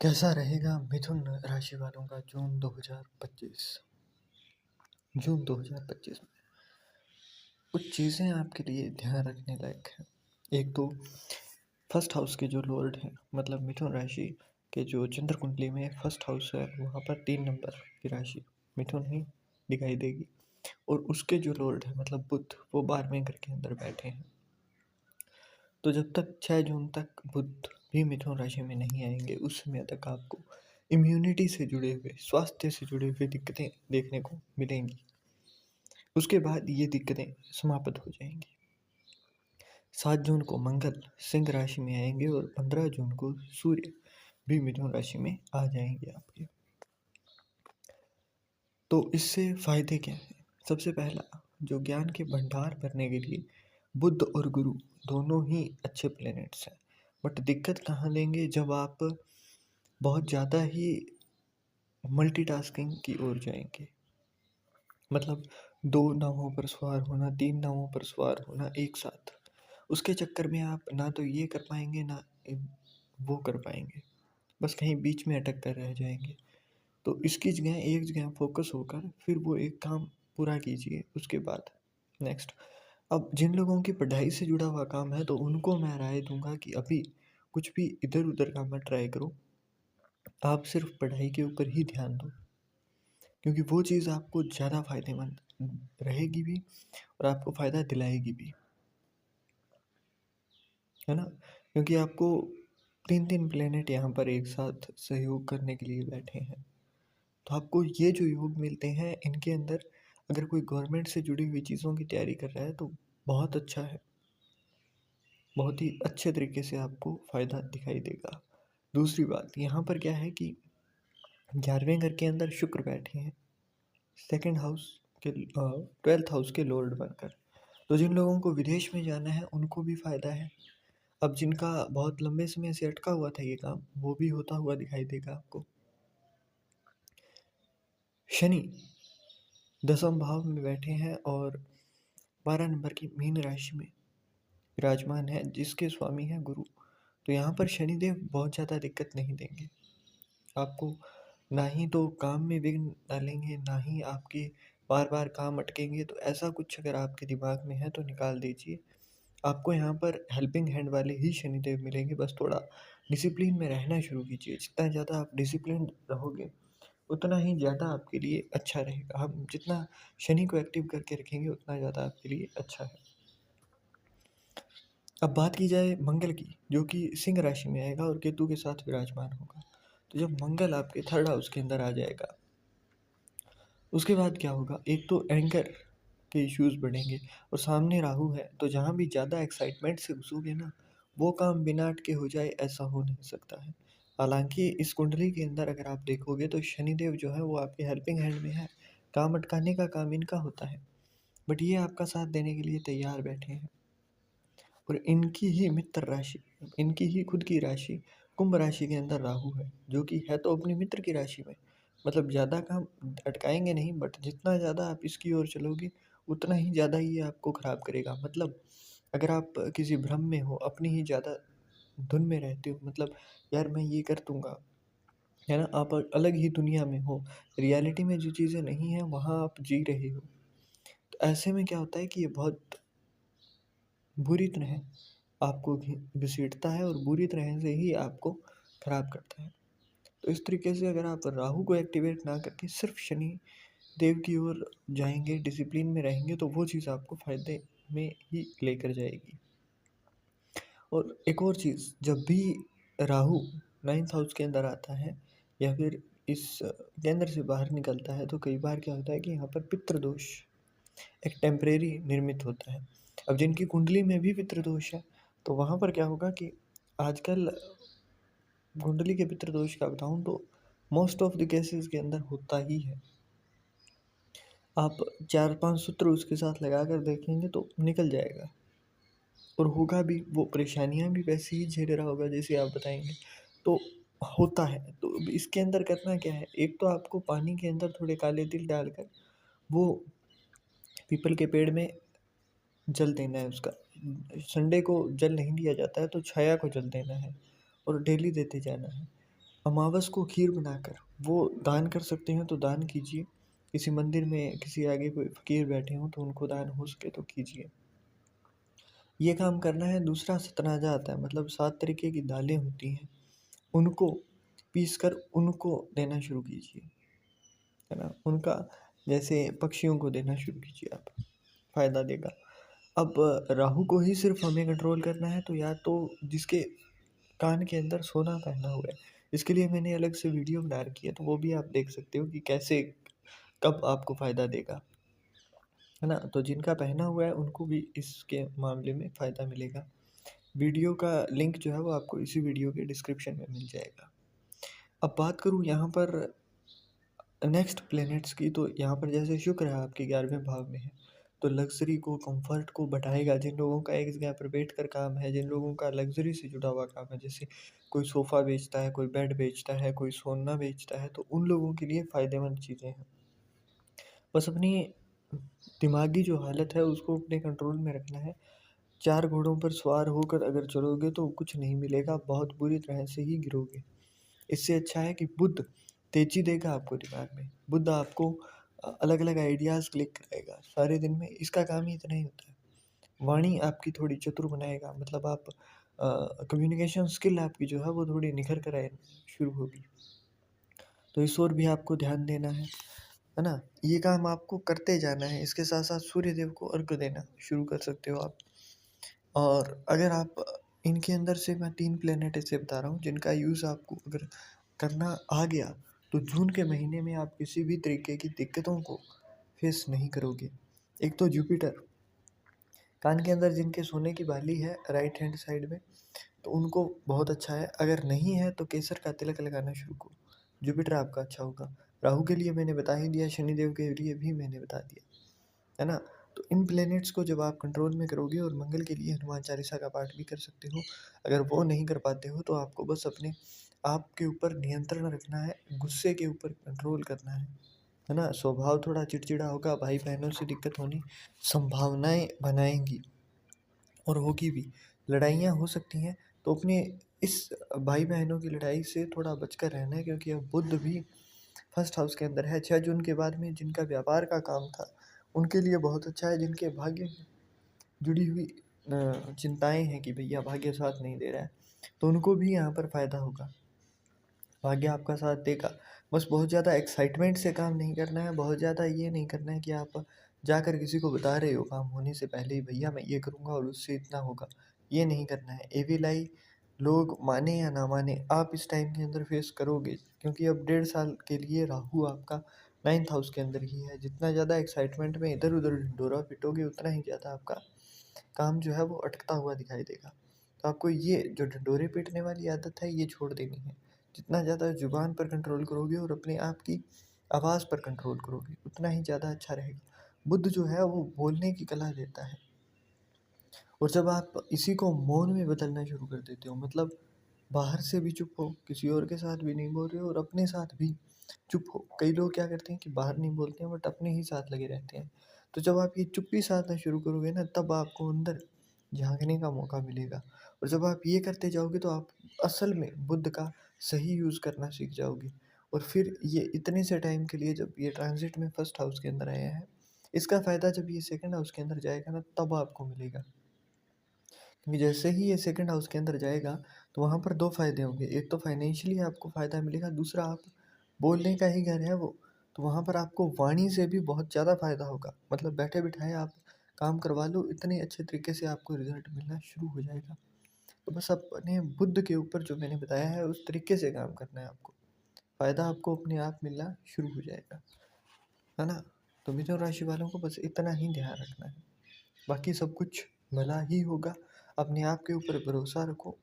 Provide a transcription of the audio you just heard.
कैसा रहेगा मिथुन राशि वालों का जून 2025। जून 2025 में कुछ चीज़ें आपके लिए ध्यान रखने लायक है। एक तो फर्स्ट हाउस के जो लॉर्ड हैं, मतलब मिथुन राशि के जो चंद्र कुंडली में फर्स्ट हाउस है, वहाँ पर 3 नंबर की राशि मिथुन ही दिखाई देगी। और उसके जो लॉर्ड है मतलब बुध, वो 12वें घर के अंदर बैठे हैं। तो जब तक 6 जून तक बुध भी मिथुन राशि में नहीं आएंगे, उस समय तक आपको इम्यूनिटी से जुड़े हुए, स्वास्थ्य से जुड़े हुए दिक्कतें देखने को मिलेंगी। उसके बाद ये दिक्कतें समाप्त हो जाएंगी। 7 जून को मंगल सिंह राशि में आएंगे और 15 जून को सूर्य भी मिथुन राशि में आ जाएंगे आपके। तो इससे फायदे क्या हैं? सबसे पहला, जो ज्ञान के भंडार भरने के लिए बुध और गुरु दोनों ही अच्छे प्लैनेट्स हैं। बट दिक्कत कहाँ देंगे? जब आप बहुत ज़्यादा ही मल्टीटास्किंग की ओर जाएंगे। मतलब 2 नावों पर सवार होना, 3 नावों पर सवार होना एक साथ। उसके चक्कर में आप ना तो ये कर पाएंगे ना वो कर पाएंगे, बस कहीं बीच में अटक कर रह जाएंगे। तो इसकी जगह एक जगह फोकस होकर फिर वो एक काम पूरा कीजिए। उसके बाद नेक्स्ट, अब जिन लोगों की पढ़ाई से जुड़ा हुआ काम है तो उनको मैं राय दूंगा कि अभी कुछ भी इधर उधर का मत ट्राई करो, आप सिर्फ पढ़ाई के ऊपर ही ध्यान दो, क्योंकि वो चीज़ आपको ज़्यादा फायदेमंद रहेगी भी और आपको फ़ायदा दिलाएगी भी, है ना। क्योंकि आपको 3 3 प्लेनेट यहाँ पर एक साथ सहयोग करने के लिए बैठे हैं। तो आपको ये जो योग मिलते हैं, इनके अंदर अगर कोई गवर्नमेंट से जुड़ी हुई चीज़ों की तैयारी कर रहा है तो बहुत अच्छा है, बहुत ही अच्छे तरीके से आपको फ़ायदा दिखाई देगा। दूसरी बात यहाँ पर क्या है कि 11वें घर के अंदर शुक्र बैठे हैं, सेकंड हाउस के 12th हाउस के लॉर्ड बनकर। तो जिन लोगों को विदेश में जाना है उनको भी फ़ायदा है। अब जिनका बहुत लंबे समय से अटका हुआ था ये काम, वो भी होता हुआ दिखाई देगा आपको। शनि 10वें भाव में बैठे हैं और 12 नंबर की मीन राशि में विराजमान है, जिसके स्वामी हैं गुरु। तो यहाँ पर शनिदेव बहुत ज़्यादा दिक्कत नहीं देंगे आपको, ना ही तो काम में विघ्न डालेंगे, ना ही आपके बार बार काम अटकेंगे। तो ऐसा कुछ अगर आपके दिमाग में है तो निकाल दीजिए। आपको यहाँ पर हेल्पिंग हैंड वाले ही शनिदेव मिलेंगे। बस थोड़ा डिसिप्लिन में रहना शुरू कीजिए। जितना ज़्यादा आप डिसिप्लिन रहोगे उतना ही ज़्यादा आपके लिए अच्छा रहेगा। हम जितना शनि को एक्टिव करके रखेंगे उतना ज़्यादा आपके लिए अच्छा है। अब बात की जाए मंगल की, जो कि सिंह राशि में आएगा और केतु के साथ विराजमान होगा। तो जब मंगल आपके थर्ड हाउस के अंदर आ जाएगा, उसके बाद क्या होगा? एक तो एंकर के इश्यूज बढ़ेंगे और सामने राहु है, तो जहाँ भी ज़्यादा एक्साइटमेंट से घुसोगे ना, वो काम बिना अटके हो जाए ऐसा हो नहीं सकता है। हालांकि इस कुंडली के अंदर अगर आप देखोगे तो शनिदेव जो है वो आपके हेल्पिंग हैंड में है, काम अटकाने का काम इनका होता है, बट ये आपका साथ देने के लिए तैयार बैठे हैं। और इनकी ही मित्र राशि, इनकी ही खुद की राशि कुंभ राशि के अंदर राहु है, जो कि है तो अपनी मित्र की राशि में। मतलब ज़्यादा काम अटकाएंगे नहीं, बट जितना ज़्यादा आप इसकी ओर चलोगे उतना ही ज़्यादा ये आपको ख़राब करेगा। मतलब अगर आप किसी भ्रम में हो, अपनी ही ज़्यादा धुन में रहते हो, मतलब यार मैं ये कर दूंगा, है ना, आप अलग ही दुनिया में हो, रियलिटी में जो चीज़ें नहीं हैं वहाँ आप जी रहे हो। तो ऐसे में क्या होता है कि ये बहुत बुरी तरह आपको घसीटता है और बुरी तरह से ही आपको खराब करता है। तो इस तरीके से अगर आप राहु को एक्टिवेट ना करके सिर्फ शनि देव की ओर जाएंगे, डिसिप्लिन में रहेंगे, तो वो चीज़ आपको फायदे में ही लेकर जाएगी। और एक और चीज़, जब भी राहु 9th हाउस के अंदर आता है या फिर इस केंद्र से बाहर निकलता है, तो कई बार क्या होता है कि यहाँ पर पितृदोष एक टेम्परेरी निर्मित होता है। अब जिनकी कुंडली में भी पितृदोष है, तो वहाँ पर क्या होगा कि आजकल कुंडली के पितृदोष का बताऊँ तो मोस्ट ऑफ द केसेस के अंदर होता ही है। आप 4 5 सूत्र उसके साथ लगा कर देखेंगे तो निकल जाएगा, और होगा भी, वो परेशानियाँ भी वैसे ही झेल रहा होगा जैसे आप बताएंगे। तो होता है। तो इसके अंदर करना क्या है? एक तो आपको पानी के अंदर थोड़े काले तिल डालकर वो पीपल के पेड़ में जल देना है। उसका संडे को जल नहीं दिया जाता है, तो छाया को जल देना है और डेली देते जाना है। अमावस को खीर बनाकर वो दान कर सकते हैं तो दान कीजिए। किसी मंदिर में किसी आगे कोई फ़कीर बैठे हों तो उनको दान हो सके तो कीजिए। ये काम करना है। दूसरा सतनाजा आता है, मतलब 7 तरीके की दालें होती हैं, उनको पीस कर उनको देना शुरू कीजिए, है ना? उनका जैसे पक्षियों को देना शुरू कीजिए आप, फ़ायदा देगा। अब राहु को ही सिर्फ़ हमें कंट्रोल करना है तो या तो जिसके कान के अंदर सोना पहना हुआ है, इसके लिए मैंने अलग से वीडियो बना रखी है, तो वो भी आप देख सकते हो कि कैसे कब आपको फ़ायदा देगा, है ना? तो जिनका पहना हुआ है उनको भी इसके मामले में फ़ायदा मिलेगा। वीडियो का लिंक जो है वो आपको इसी वीडियो के डिस्क्रिप्शन में मिल जाएगा। अब बात करूँ यहाँ पर नेक्स्ट प्लैनेट्स की, तो यहाँ पर जैसे शुक्र है आपके 11वें भाव में है, तो लग्ज़री को, कम्फ़र्ट को बढ़ाएगा। जिन लोगों का एक जगह पर बैठकर काम है, जिन लोगों का लग्ज़री से जुड़ा हुआ काम है, जैसे कोई सोफ़ा बेचता है, कोई बेड बेचता है, कोई सोना बेचता है, तो उन लोगों के लिए फ़ायदेमंद चीज़ें हैं। बस अपनी दिमागी जो हालत है उसको अपने कंट्रोल में रखना है। 4 घोड़ों पर सवार होकर अगर चलोगे तो कुछ नहीं मिलेगा, बहुत बुरी तरह से ही गिरोगे। इससे अच्छा है कि बुध तेज़ी देगा आपको दिमाग में। बुध आपको अलग-अलग आइडियाज़ क्लिक कराएगा सारे दिन में, इसका काम ही इतना ही होता है। वाणी आपकी थोड़ी चतुर बनाएगा, मतलब आप कम्युनिकेशन स्किल आपकी जो है वो थोड़ी निखर कर आए शुरू होगी। तो इस ओर भी आपको ध्यान देना है ना? ये काम आपको करते जाना है। इसके साथ-साथ सूर्य देव को अर्घ देना शुरू कर सकते हो आप। और अगर आप इनके अंदर से मैं 3 प्लैनेट ऐसे बता रहा हूँ जिनका यूज़ आपको अगर करना आ गया, तो जून के महीने में आप किसी भी तरीके की दिक्कतों को फेस नहीं करोगे। एक तो जुपिटर, कान के अंदर जिनके सोने की बाली है राइट हैंड साइड में, तो उनको बहुत अच्छा है। अगर नहीं है तो केसर का तिलक लगाना शुरू करो, जुपिटर आपका अच्छा होगा। राहु के लिए मैंने बता ही दिया, शनिदेव के लिए भी मैंने बता दिया, है ना? तो इन प्लैनेट्स को जब आप कंट्रोल में करोगे, और मंगल के लिए हनुमान चालीसा का पाठ भी कर सकते हो। अगर वो नहीं कर पाते हो तो आपको बस अपने आप के ऊपर नियंत्रण रखना है, गुस्से के ऊपर कंट्रोल करना है ना? स्वभाव थोड़ा चिड़चिड़ा होगा, भाई बहनों से दिक्कत होनी संभावनाएं बनाएंगी और होगी भी, लड़ाइयाँ हो सकती हैं। तो अपने इस भाई बहनों की लड़ाई से थोड़ा बचकर रहना है, क्योंकि अब बुध भी फर्स्ट हाउस के अंदर है। 6 जून के बाद में जिनका व्यापार का काम था उनके लिए बहुत अच्छा है। जिनके भाग्य से जुड़ी हुई चिंताएं हैं कि भैया भाग्य साथ नहीं दे रहा है, तो उनको भी यहाँ पर फ़ायदा होगा, भाग्य आपका साथ देगा। बस बहुत ज़्यादा एक्साइटमेंट से काम नहीं करना है, बहुत ज़्यादा ये नहीं करना है कि आप जाकर किसी को बता रहे हो काम होने से पहले ही, भैया मैं ये करूँगा और उससे इतना होगा, ये नहीं करना है। एवीलाई लोग माने या ना माने, आप इस टाइम के अंदर फेस करोगे, क्योंकि अब 1.5 साल के लिए राहु आपका 9th हाउस के अंदर ही है। जितना ज़्यादा एक्साइटमेंट में इधर उधर ढिंढोरा पिटोगे उतना ही ज़्यादा आपका काम जो है वो अटकता हुआ दिखाई देगा। तो आपको ये जो ढिंढोरे पीटने वाली आदत है ये छोड़ देनी है। जितना ज़्यादा ज़ुबान पर कंट्रोल करोगे और अपने आप की आवाज़ पर कंट्रोल करोगे उतना ही ज़्यादा अच्छा रहेगा। बुद्ध जो है वो बोलने की कला देता है, और जब आप इसी को मौन में बदलना शुरू कर देते हो, मतलब बाहर से भी चुप हो, किसी और के साथ भी नहीं बोल रहे हो और अपने साथ भी चुप हो। कई लोग क्या करते हैं कि बाहर नहीं बोलते हैं बट अपने ही साथ लगे रहते हैं। तो जब आप ये चुप्पी साधना शुरू करोगे ना, तब आपको अंदर झाँकने का मौका मिलेगा, और जब आप ये करते जाओगे तो आप असल में बुद्ध का सही यूज़ करना सीख जाओगे। और फिर ये इतने से टाइम के लिए जब ये ट्रांज़िट में फर्स्ट हाउस के अंदर आया है, इसका फ़ायदा जब ये सेकंड हाउस के अंदर जाएगा ना तब आपको मिलेगा। क्योंकि जैसे ही ये सेकंड हाउस के अंदर जाएगा तो वहाँ पर 2 फ़ायदे होंगे। एक तो फाइनेंशियली आपको फ़ायदा मिलेगा, दूसरा आप बोलने का ही घर है वो, तो वहाँ पर आपको वाणी से भी बहुत ज़्यादा फ़ायदा होगा। मतलब बैठे-बिठाए आप काम करवा लो, इतने अच्छे तरीके से आपको रिज़ल्ट मिलना शुरू हो जाएगा। तो बस अपने बुद्ध के ऊपर जो मैंने बताया है उस तरीके से काम करना है आपको। फ़ायदा आपको अपने आप मिलना शुरू हो जाएगा, है ना? तो मिथुन राशि वालों को बस इतना ही ध्यान रखना है। बाकी सब कुछ भला ही होगा। अपने आप के ऊपर भरोसा रखो,